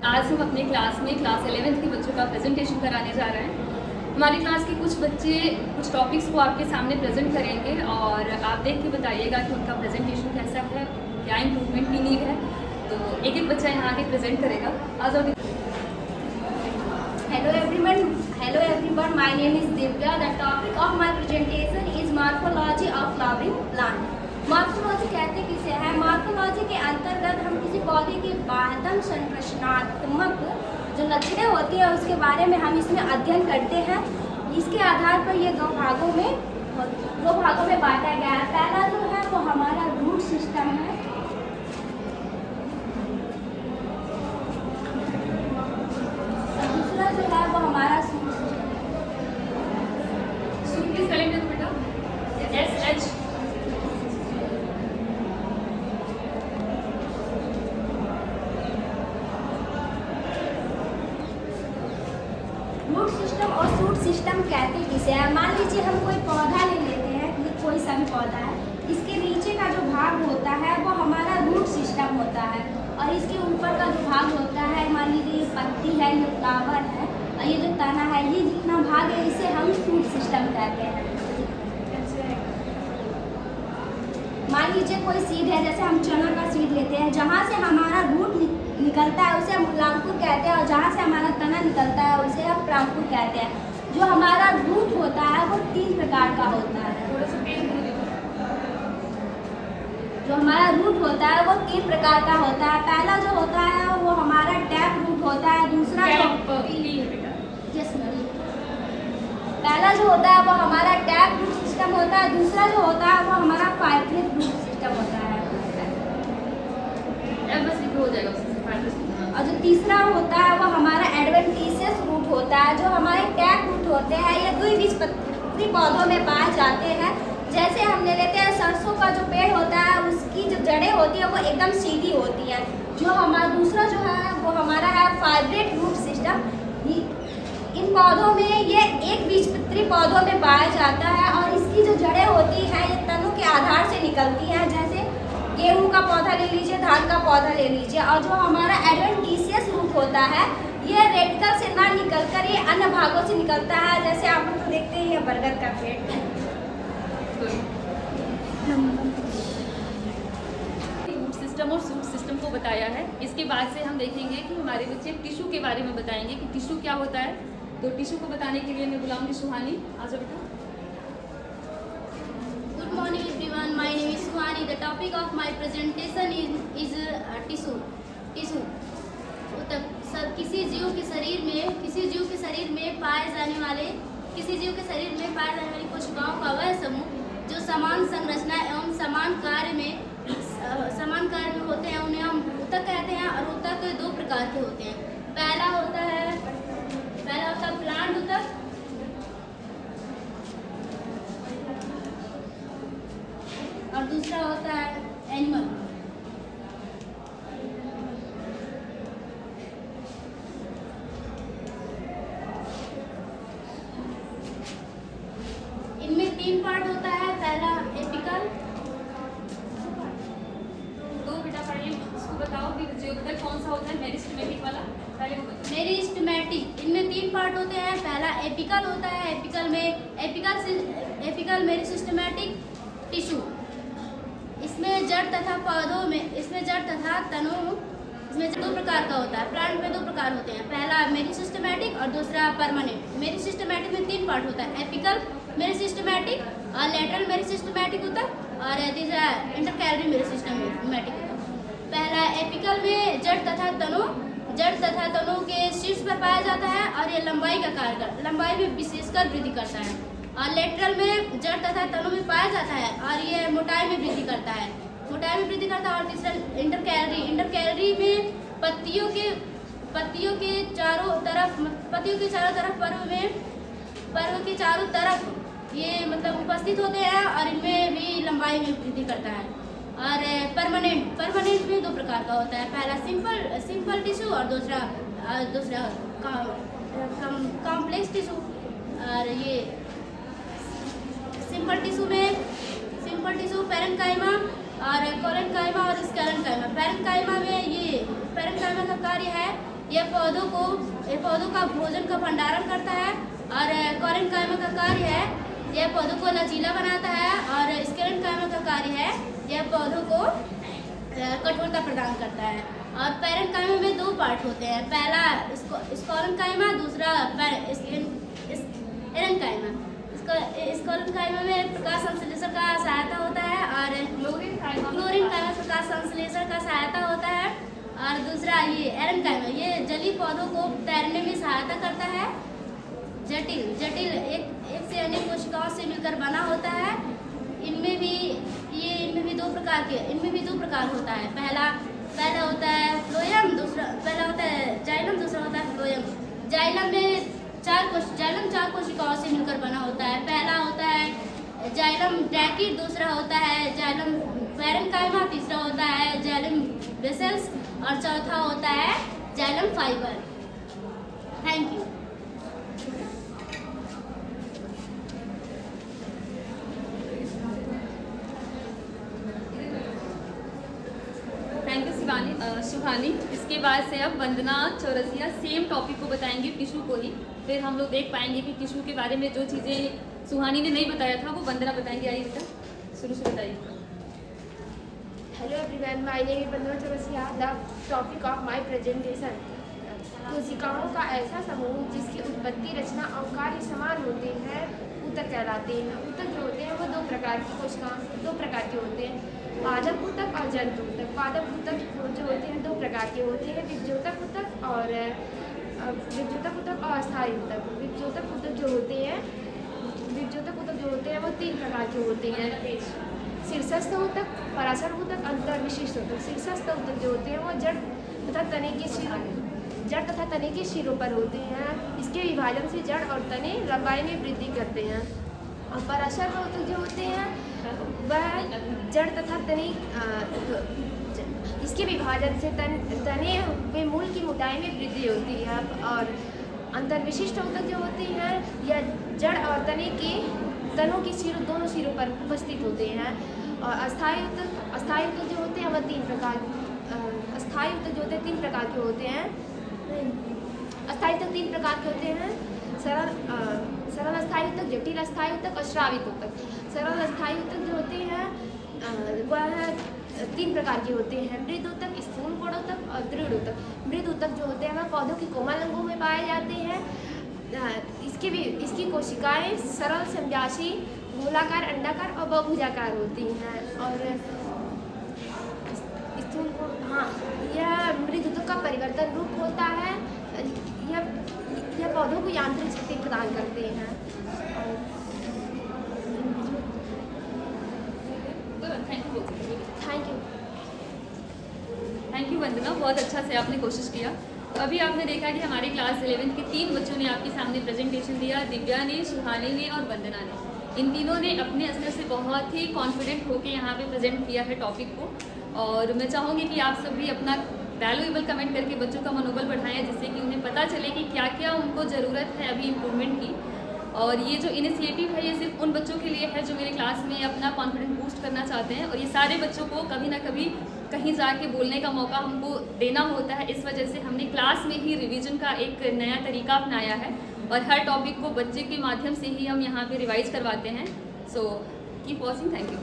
आज हम अपने क्लास में क्लास 11th के बच्चों का प्रेजेंटेशन कराने जा रहे हैं। हमारी क्लास के कुछ बच्चे कुछ टॉपिक्स को आपके सामने प्रेजेंट करेंगे और आप देख के बताइएगा कि उनका प्रेजेंटेशन कैसा है, क्या इम्प्रूवमेंट की नीड है। तो एक एक बच्चा यहाँ आके प्रेजेंट करेगा। आज और Hello everyone, my name is Divya. The topic of my presentation is morphology of flowering plant. Morphology कहते किसे है? मॉर्फोलॉजी के अंतर्गत हम किसी पौधे के बाह्यतम संरचनात्मक जो लक्षणें होती हैं उसके बारे में हम इसमें अध्ययन करते हैं। इसके आधार पर ये दो भागों में बांटा गया है। पहला जो है वो हमारा रूट सिस्टम है, दूसरा जो है वो हमारा सूट प्लीज करेंगे तो बेटा SH रूट सिस्टम और सूट सिस्टम कहते किसे है? मान लीजिए हम कोई पौधा ले लेते हैं, कोई सा भी पौधा है, इसके नीचे का जो भाग होता है वो हमारा रूट सिस्टम होता है और इसके ऊपर का जो भाग होता है, मान लीजिए ये पत्ती है, ये फ्लावर है और ये जो तना है, ये जितना भाग है इसे हम सूट सिस्टम कहते हैं। मान लीजिए कोई सीड है, जैसे हम चना का सीड लेते हैं, जहाँ से हमारा रूट निकलता है उसे हम मूलांकुर कहते हैं और जहाँ से हमारा तना निकलता है उसे हम प्रांकुर कहते हैं। जो हमारा रूट होता है वो 3 प्रकार का होता है। जो हमारा रूट होता है वो 3 प्रकार का होता है। पहला जो होता है वो हमारा टैप रूट होता है, दूसरा पहला जो होता है वो हमारा टैप रूट सिस्टम होता है, दूसरा जो होता है वो हमारा फाइब्रेट रूट सिस्टम होता है। हो जाएगा और जो तीसरा होता है वो हमारा एडवेंटिशियस रूट होता है। जो हमारे टैप रूट होते हैं ये द्विबीजपत्री पौधों में पाए जाते हैं। जैसे हम ले लेते हैं सरसों का जो पेड़ होता है उसकी जो जड़ें होती है वो एकदम सीधी होती है। जो हमारा दूसरा जो है वो हमारा है फाइब्रेट रूट सिस्टम। इन पौधों में ये एक बीजपत्री पौधों में पाया जाता है और इसकी जो जड़ें होती हैं ये तनों के आधार से निकलती हैं। जैसे गेहूं का पौधा ले लीजिए, धान का पौधा ले लीजिए। और जो हमारा एडवेंटिशियस रूट होता है ये रेडिकल से ना निकलकर ये अन्य भागों से निकलता है। जैसे आप लोग तो देखते हैं ये बरगद का पेड़। रूट सिस्टम और सूट सिस्टम को बताया है। इसके बाद से हम देखेंगे कि हमारे बच्चे टिश्यू के बारे में बताएंगे कि टिश्यू क्या होता है। तो टिश्यू को बताने के लिए मैं बुलाऊंगी सुहानी। आ जाओ बेटा। Good morning everyone, my name is Suhani. The topic of my presentation is tissue. किसी जीव के शरीर में पाए जाने वाले कोशिकाओं का वह समूह जो समान संरचना एवं समान कार्य में होते हैं उन्हें हम ऊतक कहते हैं। और ऊतक 2 प्रकार के होते हैं। पहला होता है प्लांट ऊतक और दूसरा होता है एनिमल। इनमें 3 पार्ट होता है। पहला एपिकल। तो बेटा पहले इसको बताओ कि जियोपैथिक कौन सा होता है, मेरिस्टेमेटिक वाला पहले वो बताओ। मेरिस्टेमेटिक। इनमें 3 पार्ट होते हैं। पहला एपिकल होता है। Apical meristematic tissue. इसमें जड़ तथा तनों इसमें 2 प्रकार का होता है। प्लांट में 2 प्रकार होते हैं। पहला मेरिस्टेमेटिक और दूसरा परमानेंट। मेरिस्टेमेटिक में 3 पार्ट होता है। एपिकल मेरिस्टेमेटिक और लेटरल मेरिस्टेमेटिक होता है और तीसरा इंटरकैलरी मेरिस्टेमेटिक होता है। पहला एपिकल में जड़ तथा तनों के शीर्ष पर पाया जाता है और ये लंबाई में विशेषकर वृद्धि करता है। और लेटरल में जड़ तथा तनों में पाया जाता है और ये मोटाई में वृद्धि करता है। और तीसरा इंटरकैलरी में पत्तियों के चारों तरफ पर्व के चारों तरफ ये मतलब उपस्थित होते हैं और इनमें भी लंबाई में वृद्धि करता है। और परमानेंट में 2 प्रकार का होता है। पहला सिंपल टिश्यू और दूसरा कॉम्प्लेक्स टिश्यू। और ये सिंपल टिश्यू पैरेन्काइमा और कोलेनकाइमा और स्केलेनकाइमा। पैरेन्काइमा का कार्य है यह पौधों का भोजन का भंडारण करता है और क्वारेंकाइमा का कार्य है यह पौधों को लचीला बनाता है और स्केलेंकाइमा का कार्य है यह पौधों को कठोरता प्रदान करता है। और पैरेंकाइमा में दो पार्ट होते हैं, पहला स्कोलेंकाइमा, दूसरा एरेंकाइमा। स्कोलेंकाइमा में प्रकाश संश्लेषण का सहायता होता है और क्लोरेंकाइमा प्रकाश संश्लेषण का सहायता होता है और दूसरा ये एरेंकाइमा ये जलीय पौधों को तैरने में सहायता करता है। जटिल एक से अनेक कोशिकाओं से मिलकर बना होता है। इनमें भी दो प्रकार होता है, पहला होता है फ्लोएम, पहला होता है जाइलम, दूसरा होता है फ्लोएम। जाइलम में चार कोशिकाओं से मिलकर बना होता है, पहला होता है जाइलम ब्रैकिट, दूसरा होता है जाइलम पैरेंकाइमा, तीसरा होता है जाइलम बेसेल्स और चौथा होता है xylem fibre. Thank you. Thank you Suhani. इसके बाद से अब वंदना चौरसिया सेम टॉपिक को बताएंगे, टिशू को ही। फिर हम लोग देख पाएंगे कि टिशू के बारे में जो चीज़ें सुहानी ने नहीं बताया था वो वंदना बताएंगे। आइए बेटा शुरू से बताइए। Hello everyone, my name is Vandana Chaurasia. The topic of my presentation. कोशिकाओं का ऐसा समूह जिसकी उत्पत्ति, रचना और कार्य समान होते हैं ऊतक कहलाते हैं। ऊतक जो होते हैं वो दो प्रकार के होते हैं, पादप ऊतक और जंतु ऊतक। पादप ऊतक जो होते हैं दो प्रकार के होते हैं, विभज्योतक ऊतक और अस्थायी ऊतक। विभज्योतक ऊतक जो होते हैं वो तीन प्रकार के होते हैं, शीर्षस्थ ऊतक, पराशर ऊतक, अंतर्विशिष्ट ऊतक। शीर्षस्थ ऊतक जो होते हैं वो जड़ तथा तने के सिरों पर होते हैं। इसके विभाजन से जड़ और तने लंबाई में वृद्धि करते हैं। और पराशर ऊतक जो होते हैं वह जड़ तथा तने इसके विभाजन से तने में मूल की मोटाई में वृद्धि होती है। और अंतर्विशिष्ट ऊतक जो होती हैं यह जड़ और तनों के दोनों सिरों पर उपस्थित होते हैं। और अस्थायी ऊतक जो होते हैं वह तीन प्रकार के होते हैं। अस्थायी ऊतक तीन प्रकार के होते हैं, सरल अस्थायी ऊतक, जटिल अस्थायी ऊतक और स्रावित ऊतक। सरल अस्थायी ऊतक जो होते हैं वह तीन प्रकार के होते हैं, मृद ऊतक, स्थूल कोण ऊतक और दृढ़ ऊतक। मृद ऊतक जो होते हैं वह पौधों की कोमल अंगों में पाए जाते हैं। इसकी कोशिकाएं सरल, समजाशी, गोलाकार, अंडाकार और बहुभुजाकार होती हैं। और स्थूल कोण, यह मृद ऊतक का परिवर्तन रूप होता है। यह पौधों को यांत्रिक शक्ति प्रदान करते हैं। थैंक यू वंदना, बहुत अच्छा से आपने कोशिश किया। तो अभी आपने देखा कि हमारी क्लास 11th के 3 बच्चों ने आपके सामने प्रेजेंटेशन दिया, दिव्या ने, सुहानी ने और वंदना ने। इन तीनों ने अपने स्तर से बहुत ही कॉन्फिडेंट होकर यहाँ पे प्रेजेंट किया है टॉपिक को। और मैं चाहूँगी कि आप सभी अपना वैल्यूएबल कमेंट करके बच्चों का मनोबल बढ़ाएं, जिससे कि उन्हें पता चले कि क्या क्या उनको ज़रूरत है अभी इम्प्रूवमेंट की। और ये जो इनिशिएटिव है ये सिर्फ उन बच्चों के लिए है जो मेरे क्लास में अपना कॉन्फिडेंस बूस्ट करना चाहते हैं। और ये सारे बच्चों को कभी ना कभी कहीं जाके बोलने का मौका हमको देना होता है। इस वजह से हमने क्लास में ही रिवीजन का एक नया तरीका अपनाया है और हर टॉपिक को बच्चे के माध्यम से ही हम यहाँ पे रिवाइज करवाते हैं। So keep watching, thank you.